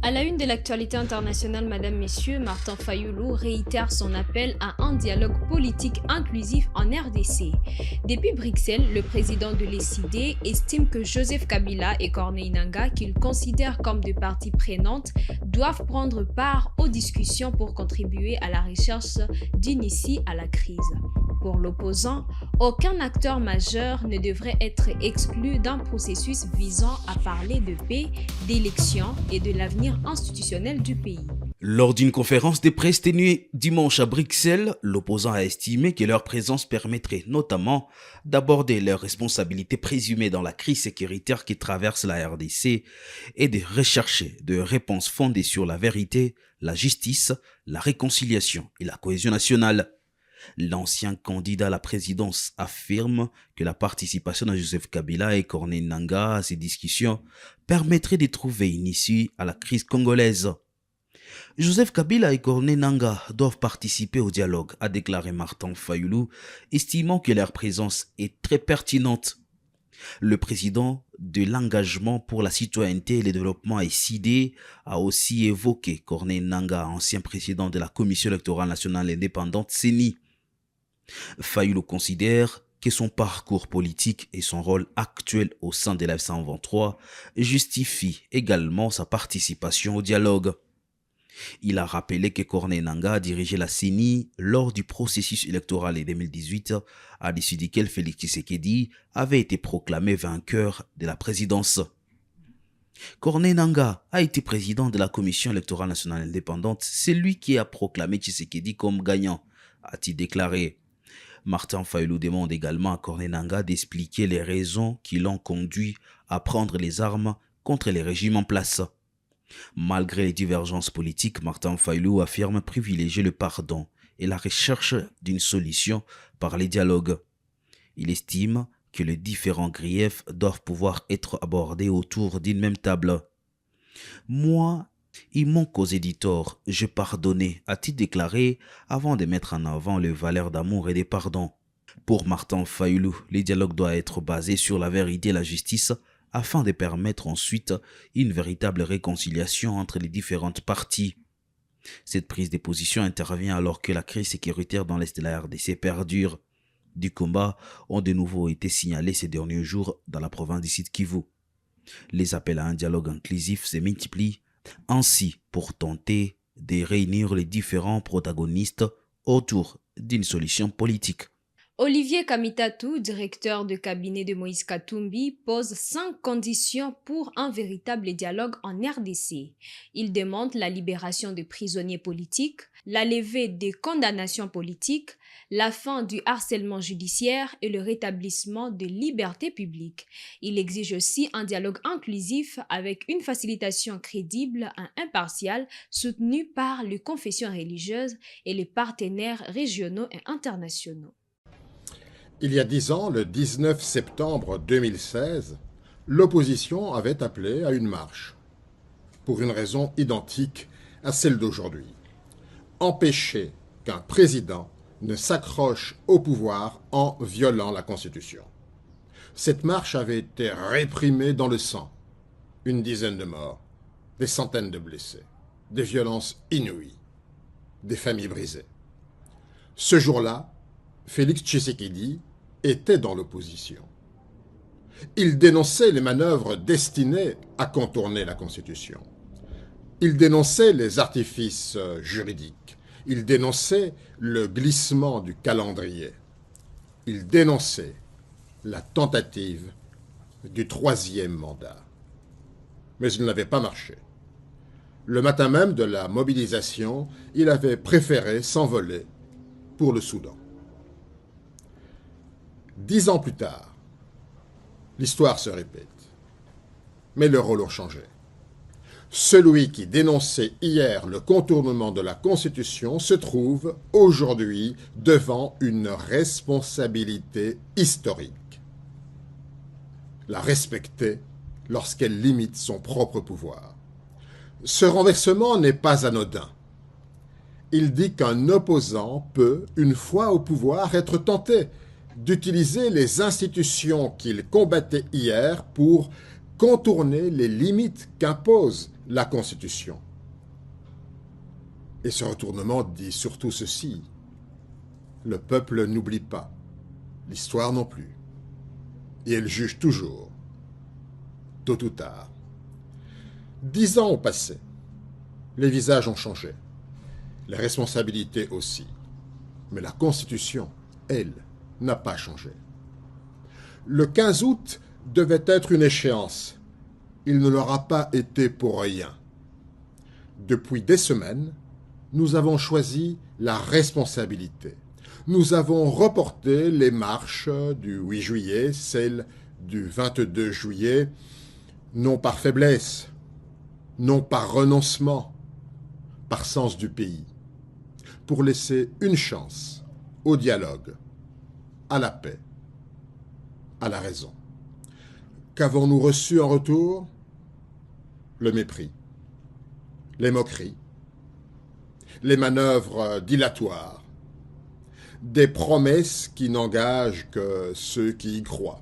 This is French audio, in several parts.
À la une de l'actualité internationale, Madame, Messieurs, Martin Fayulu réitère son appel à un dialogue politique inclusif en RDC. Depuis Bruxelles, le président de l'ECD estime que Joseph Kabila et Corneille Nangaa, qu'il considère comme des parties prenantes, doivent prendre part aux discussions pour contribuer à la recherche d'une issue à la crise. Pour l'opposant, aucun acteur majeur ne devrait être exclu d'un processus visant à parler de paix, d'élections et de l'avenir institutionnel du pays. Lors d'une conférence de presse tenue dimanche à Bruxelles, l'opposant a estimé que leur présence permettrait notamment d'aborder leurs responsabilités présumées dans la crise sécuritaire qui traverse la RDC et de rechercher des réponses fondées sur la vérité, la justice, la réconciliation et la cohésion nationale. L'ancien candidat à la présidence affirme que la participation de Joseph Kabila et Corneille Nangaa à ces discussions permettrait de trouver une issue à la crise congolaise. Joseph Kabila et Corneille Nangaa doivent participer au dialogue, a déclaré Martin Fayulu, estimant que leur présence est très pertinente. Le président de l'engagement pour la citoyenneté et le développement ECD a aussi évoqué Corneille Nangaa, ancien président de la Commission électorale nationale indépendante CENI. Fayulu considère que son parcours politique et son rôle actuel au sein de la F-123 justifient également sa participation au dialogue. Il a rappelé que Corneille Nangaa a dirigé la CENI lors du processus électoral de 2018, à l'issue duquel Félix Tshisekedi avait été proclamé vainqueur de la présidence. Corneille Nangaa a été président de la Commission électorale nationale indépendante, c'est lui qui a proclamé Tshisekedi comme gagnant, a-t-il déclaré. Martin Fayulu demande également à Corneille Nangaa d'expliquer les raisons qui l'ont conduit à prendre les armes contre les régimes en place. Malgré les divergences politiques, Martin Fayulu affirme privilégier le pardon et la recherche d'une solution par les dialogues. Il estime que les différents griefs doivent pouvoir être abordés autour d'une même table. Moi, il manque aux éditeurs, je pardonnais, a-t-il déclaré avant de mettre en avant les valeurs d'amour et de pardon. Pour Martin Fayulu, le dialogue doit être basé sur la vérité et la justice afin de permettre ensuite une véritable réconciliation entre les différentes parties. Cette prise de position intervient alors que la crise sécuritaire dans l'Est de la RDC perdure. Des combats ont de nouveau été signalés ces derniers jours dans la province du Sud Kivu. Les appels à un dialogue inclusif se multiplient, ainsi pour tenter de réunir les différents protagonistes autour d'une solution politique. Olivier Kamitatu, directeur de cabinet de Moïse Katumbi, pose 5 conditions pour un véritable dialogue en RDC. Il demande la libération des prisonniers politiques, la levée des condamnations politiques, la fin du harcèlement judiciaire et le rétablissement de libertés publiques. Il exige aussi un dialogue inclusif avec une facilitation crédible et impartiale soutenue par les confessions religieuses et les partenaires régionaux et internationaux. Il y a 10 ans, le 19 septembre 2016, l'opposition avait appelé à une marche, pour une raison identique à celle d'aujourd'hui. Empêcher qu'un président ne s'accroche au pouvoir en violant la Constitution. Cette marche avait été réprimée dans le sang. Une dizaine de morts, des centaines de blessés, des violences inouïes, des familles brisées. Ce jour-là, Félix Tshisekedi était dans l'opposition. Il dénonçait les manœuvres destinées à contourner la Constitution. Il dénonçait les artifices juridiques. Il dénonçait le glissement du calendrier. Il dénonçait la tentative du 3e mandat. Mais il n'avait pas marché. Le matin même de la mobilisation, il avait préféré s'envoler pour le Soudan. 10 ans plus tard, l'histoire se répète, mais les rôles ont changé. Celui qui dénonçait hier le contournement de la Constitution se trouve aujourd'hui devant une responsabilité historique. La respecter lorsqu'elle limite son propre pouvoir. Ce renversement n'est pas anodin. Il dit qu'un opposant peut, une fois au pouvoir, être tenté d'utiliser les institutions qu'il combattait hier pour contourner les limites qu'impose la Constitution. Et ce retournement dit surtout ceci: le peuple n'oublie pas, l'histoire non plus, et elle juge toujours, tôt ou tard. 10 ans ont passé, les visages ont changé, les responsabilités aussi, mais la Constitution, elle, n'a pas changé. Le 15 août devait être une échéance. Il ne l'aura pas été pour rien. Depuis des semaines, nous avons choisi la responsabilité. Nous avons reporté les marches du 8 juillet, celles du 22 juillet, non par faiblesse, non par renoncement, par sens du pays, pour laisser une chance au dialogue, à la paix, à la raison. Qu'avons-nous reçu en retour? Le mépris, les moqueries, les manœuvres dilatoires, des promesses qui n'engagent que ceux qui y croient.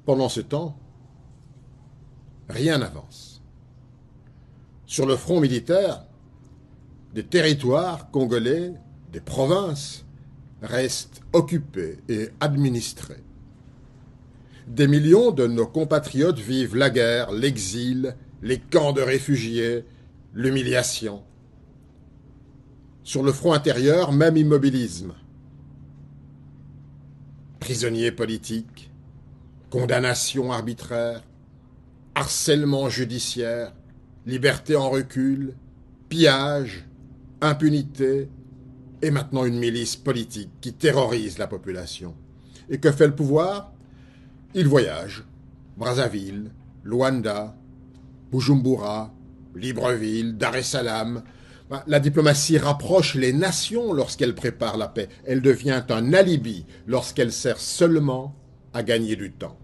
Pendant ce temps, rien n'avance. Sur le front militaire, des territoires congolais, des provinces, restent occupés et administrés. Des millions de nos compatriotes vivent la guerre, l'exil, les camps de réfugiés, l'humiliation. Sur le front intérieur, même immobilisme. Prisonniers politiques, condamnations arbitraires, harcèlement judiciaire, liberté en recul, pillage, impunité, et maintenant une milice politique qui terrorise la population. Et que fait le pouvoir? Il voyage. Brazzaville, Luanda, Bujumbura, Libreville, Dar es Salaam. La diplomatie rapproche les nations lorsqu'elle prépare la paix. Elle devient un alibi lorsqu'elle sert seulement à gagner du temps.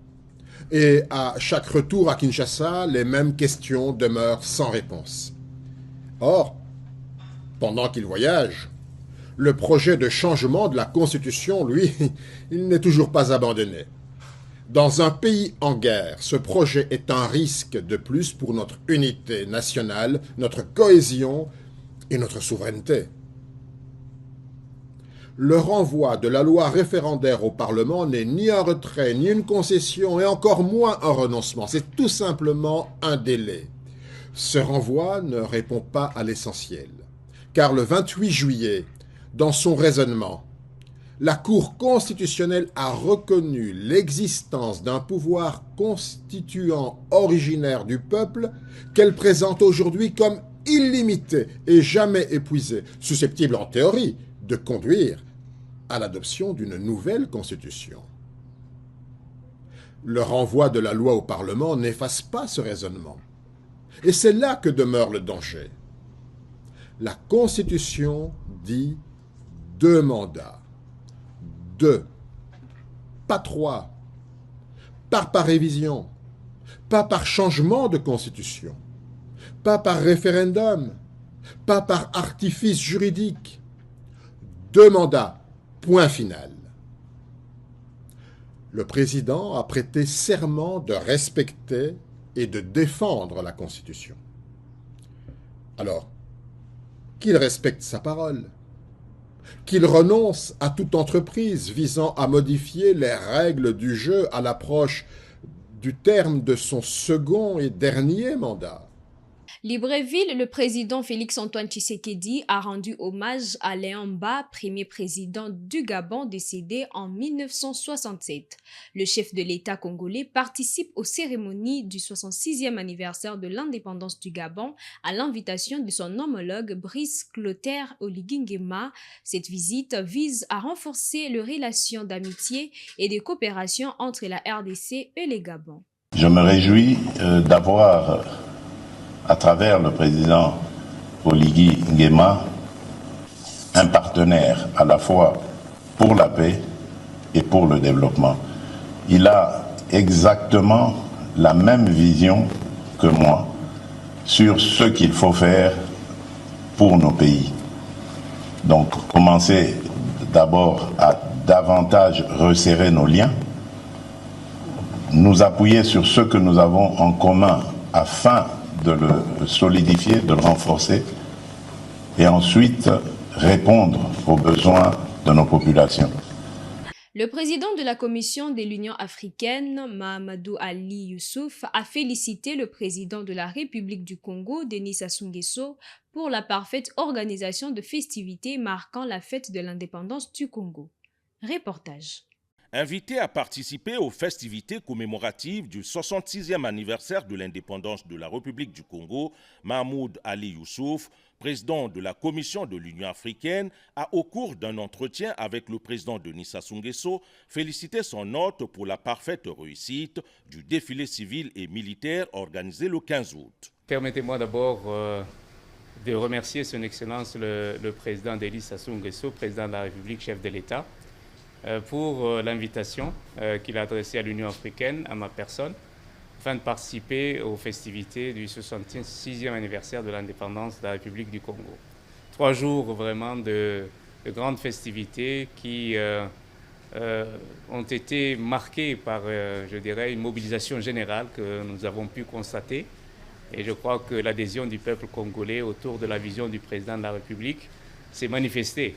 Et à chaque retour à Kinshasa, les mêmes questions demeurent sans réponse. Or, pendant qu'il voyage, le projet de changement de la Constitution, lui, il n'est toujours pas abandonné. Dans un pays en guerre, ce projet est un risque de plus pour notre unité nationale, notre cohésion et notre souveraineté. Le renvoi de la loi référendaire au Parlement n'est ni un retrait, ni une concession, et encore moins un renoncement. C'est tout simplement un délai. Ce renvoi ne répond pas à l'essentiel. Car le 28 juillet, dans son raisonnement, la Cour constitutionnelle a reconnu l'existence d'un pouvoir constituant originaire du peuple qu'elle présente aujourd'hui comme illimité et jamais épuisé, susceptible en théorie de conduire à l'adoption d'une nouvelle constitution. Le renvoi de la loi au Parlement n'efface pas ce raisonnement. Et c'est là que demeure le danger. La Constitution dit 2 mandats. 2, pas 3, pas par révision, pas par changement de constitution, pas par référendum, pas par artifice juridique. 2 mandats, point final. Le président a prêté serment de respecter et de défendre la Constitution. Alors, qu'il respecte sa parole, qu'il renonce à toute entreprise visant à modifier les règles du jeu à l'approche du terme de son second et dernier mandat. Libreville, le président Félix-Antoine Tshisekedi a rendu hommage à Léon Mba, premier président du Gabon décédé en 1967. Le chef de l'État congolais participe aux cérémonies du 66e anniversaire de l'indépendance du Gabon à l'invitation de son homologue Brice Clotaire Oligui Nguema. Cette visite vise à renforcer les relations d'amitié et de coopération entre la RDC et le Gabon. Je me réjouis d'avoir à travers le président Oligui Nguema, un partenaire à la fois pour la paix et pour le développement. Il a exactement la même vision que moi sur ce qu'il faut faire pour nos pays. Donc, commencer d'abord à davantage resserrer nos liens nous appuyer sur ce que nous avons en commun afin de le solidifier, de le renforcer et ensuite répondre aux besoins de nos populations. Le président de la Commission de l'Union africaine, Mahamadou Ali Youssouf, a félicité le président de la République du Congo, Denis Sassou Nguesso, pour la parfaite organisation de festivités marquant la fête de l'indépendance du Congo. Reportage. Invité à participer aux festivités commémoratives du 66e anniversaire de l'indépendance de la République du Congo, Mahmoud Ali Youssouf, président de la Commission de l'Union africaine, a, au cours d'un entretien avec le président Denis Sassou Nguesso, félicité son hôte pour la parfaite réussite du défilé civil et militaire organisé le 15 août. Permettez-moi d'abord de remercier son Excellence le président Denis Sassou Nguesso, président de la République, chef de l'État, pour l'invitation qu'il a adressée à l'Union africaine, à ma personne, afin de participer aux festivités du 66e anniversaire de l'indépendance de la République du Congo. 3 jours vraiment de grandes festivités qui ont été marquées par, je dirais, une mobilisation générale que nous avons pu constater. Et je crois que l'adhésion du peuple congolais autour de la vision du président de la République s'est manifestée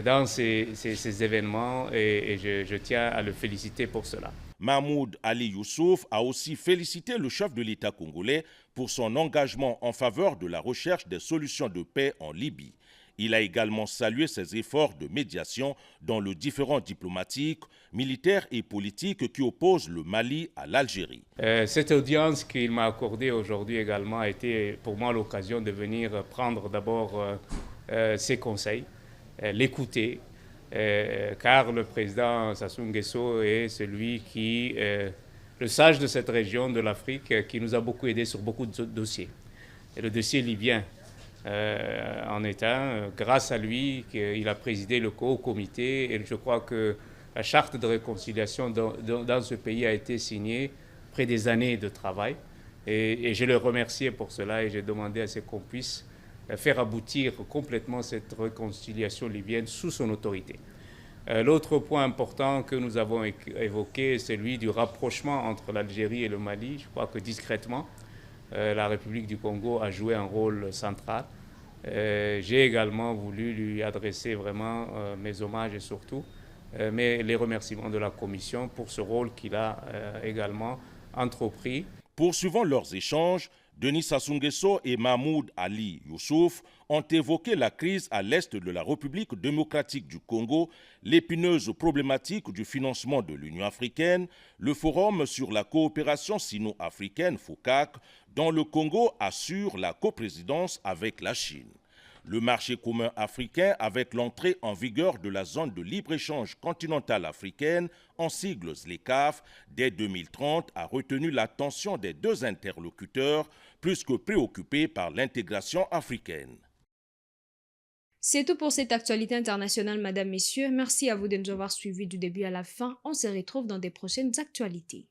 dans ces événements et je tiens à le féliciter pour cela. Mahmoud Ali Youssouf a aussi félicité le chef de l'État congolais pour son engagement en faveur de la recherche des solutions de paix en Libye. Il a également salué ses efforts de médiation dans le différend diplomatique, militaire et politique qui oppose le Mali à l'Algérie. Cette audience qu'il m'a accordée aujourd'hui également a été pour moi l'occasion de venir prendre d'abord ses conseils, l'écouter, car le président Sassou Nguesso est celui qui, le sage de cette région de l'Afrique, qui nous a beaucoup aidé sur beaucoup de dossiers. Et le dossier libyen en est un. Grâce à lui, il a présidé le Haut Comité et je crois que la charte de réconciliation dans ce pays a été signée après des années de travail. Et je le remerciais pour cela et j'ai demandé à ce qu'on puisse faire aboutir complètement cette réconciliation libyenne sous son autorité. L'autre point important que nous avons évoqué, c'est celui du rapprochement entre l'Algérie et le Mali. Je crois que discrètement, la République du Congo a joué un rôle central. J'ai également voulu lui adresser vraiment mes hommages et surtout mais les remerciements de la Commission pour ce rôle qu'il a également entrepris. Poursuivant leurs échanges, Denis Sassou Nguesso et Mahmoud Ali Youssouf ont évoqué la crise à l'est de la République démocratique du Congo, l'épineuse problématique du financement de l'Union africaine, le forum sur la coopération sino-africaine FOCAC, dont le Congo assure la coprésidence avec la Chine. Le marché commun africain, avec l'entrée en vigueur de la zone de libre-échange continentale africaine, en sigles ZLECAf, dès 2030, a retenu l'attention des deux interlocuteurs, plus que préoccupés par l'intégration africaine. C'est tout pour cette actualité internationale, mesdames, messieurs. Merci à vous de nous avoir suivis du début à la fin. On se retrouve dans des prochaines actualités.